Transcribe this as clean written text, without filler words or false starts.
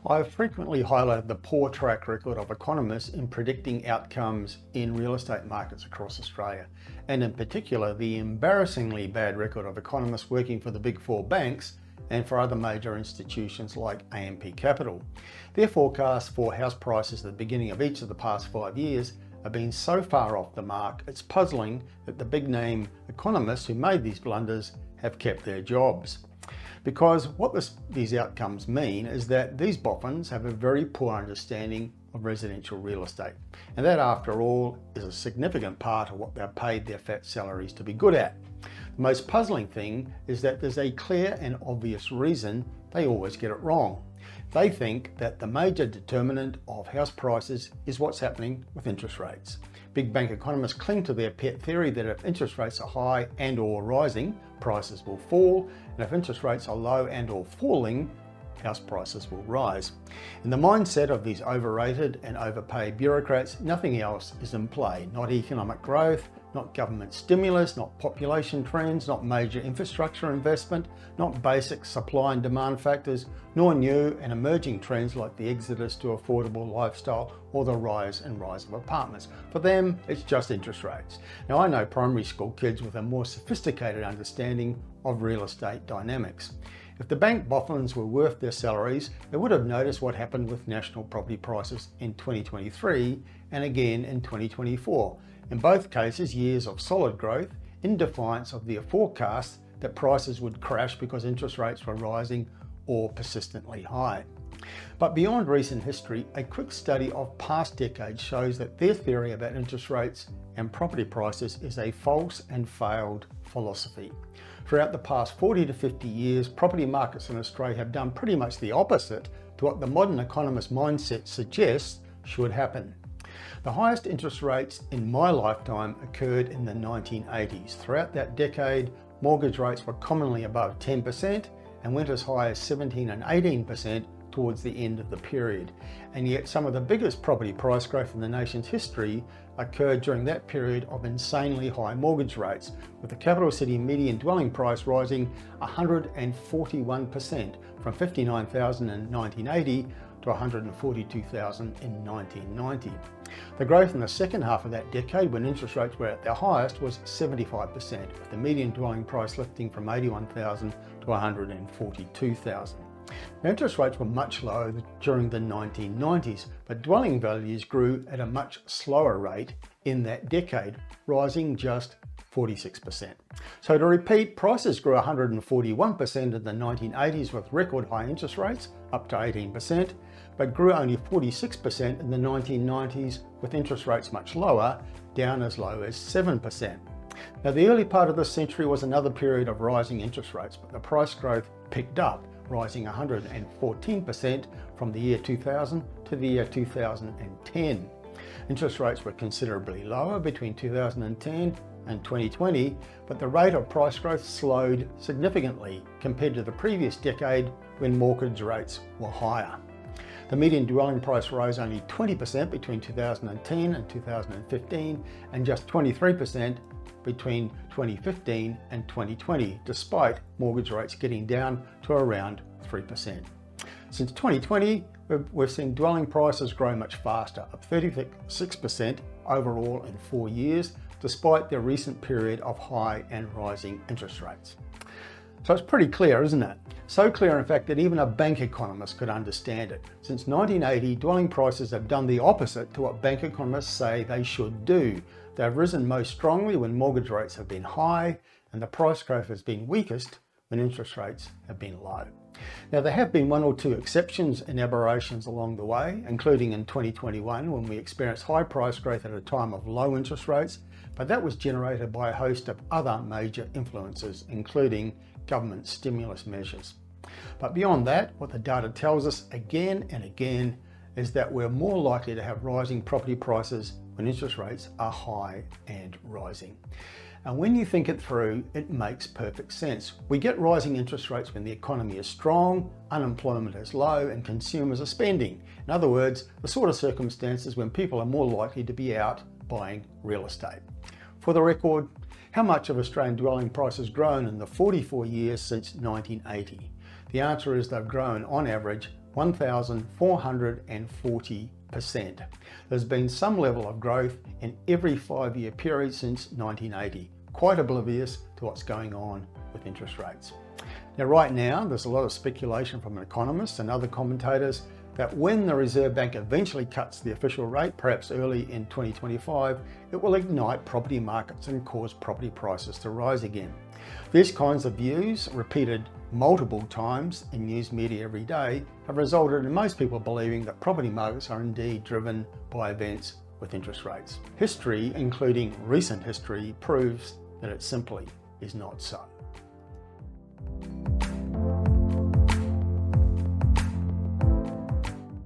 I've frequently highlighted the poor track record of economists in predicting outcomes in real estate markets across Australia, and in particular the embarrassingly bad record of economists working for the big four banks and for other major institutions like AMP Capital. Their forecasts for house prices at the beginning of each of the past 5 years have been so far off the mark, it's puzzling that the big name economists who made these blunders have kept their jobs. Because what these outcomes mean is that these boffins have a very poor understanding of residential real estate. And that, after all, is a significant part of what they're paid their fat salaries to be good at. The most puzzling thing is that there's a clear and obvious reason they always get it wrong. They think that the major determinant of house prices is what's happening with interest rates. Big bank economists cling to their pet theory that if interest rates are high and or rising, prices will fall, and if interest rates are low and or falling, house prices will rise. In the mindset of these overrated and overpaid bureaucrats, nothing else is in play. Not economic growth, not government stimulus, not population trends, not major infrastructure investment, not basic supply and demand factors, nor new and emerging trends like the exodus to affordable lifestyle or the rise of apartments. For them, it's just interest rates. Now, I know primary school kids with a more sophisticated understanding of real estate dynamics. If the bank boffins were worth their salaries, they would have noticed what happened with national property prices in 2023 and again in 2024. In both cases, years of solid growth in defiance of their forecast that prices would crash because interest rates were rising or persistently high. But beyond recent history, a quick study of past decades shows that their theory about interest rates and property prices is a false and failed philosophy. Throughout the past 40 to 50 years, property markets in Australia have done pretty much the opposite to what the modern economist mindset suggests should happen. The highest interest rates in my lifetime occurred in the 1980s. Throughout that decade, mortgage rates were commonly above 10% and went as high as 17 and 18% towards the end of the period. And yet some of the biggest property price growth in the nation's history occurred during that period of insanely high mortgage rates, with the capital city median dwelling price rising 141% from $59,000 in 1980 to $142,000 in 1990. The growth in the second half of that decade, when interest rates were at their highest, was 75%, with the median dwelling price lifting from $81,000 to $142,000. Now, interest rates were much lower during the 1990s, but dwelling values grew at a much slower rate in that decade, rising just 46%. So to repeat, prices grew 141% in the 1980s with record high interest rates, up to 18%, but grew only 46% in the 1990s with interest rates much lower, down as low as 7%. Now, the early part of this century was another period of rising interest rates, but the price growth picked up, rising 114% from the year 2000 to the year 2010. Interest rates were considerably lower between 2010 and 2020, but the rate of price growth slowed significantly compared to the previous decade when mortgage rates were higher. The median dwelling price rose only 20% between 2010 and 2015 and just 23% between 2015 and 2020, despite mortgage rates getting down to around 3%. Since 2020, we've seen dwelling prices grow much faster, up 36% overall in 4 years, despite their recent period of high and rising interest rates. So it's pretty clear, isn't it? So clear, in fact, that even a bank economist could understand it. Since 1980, dwelling prices have done the opposite to what bank economists say they should do. They've risen most strongly when mortgage rates have been high, and the price growth has been weakest when interest rates have been low. Now, there have been one or two exceptions and aberrations along the way, including in 2021 when we experienced high price growth at a time of low interest rates, but that was generated by a host of other major influences, including government stimulus measures. But beyond that, what the data tells us again and again is that we're more likely to have rising property prices when interest rates are high and rising. And when you think it through, it makes perfect sense. We get rising interest rates when the economy is strong, unemployment is low, and consumers are spending. In other words, the sort of circumstances when people are more likely to be out buying real estate. For the record, how much have Australian dwelling prices grown in the 44 years since 1980? The answer is they've grown on average 1,440%. There's been some level of growth in every 5-year period since 1980, quite oblivious to what's going on with interest rates. Now, right now, there's a lot of speculation from economists and other commentators that when the Reserve Bank eventually cuts the official rate, perhaps early in 2025, it will ignite property markets and cause property prices to rise again. These kinds of views, repeated multiple times in news media every day, have resulted in most people believing that property markets are indeed driven by events with interest rates. History, including recent history, proves that it simply is not so.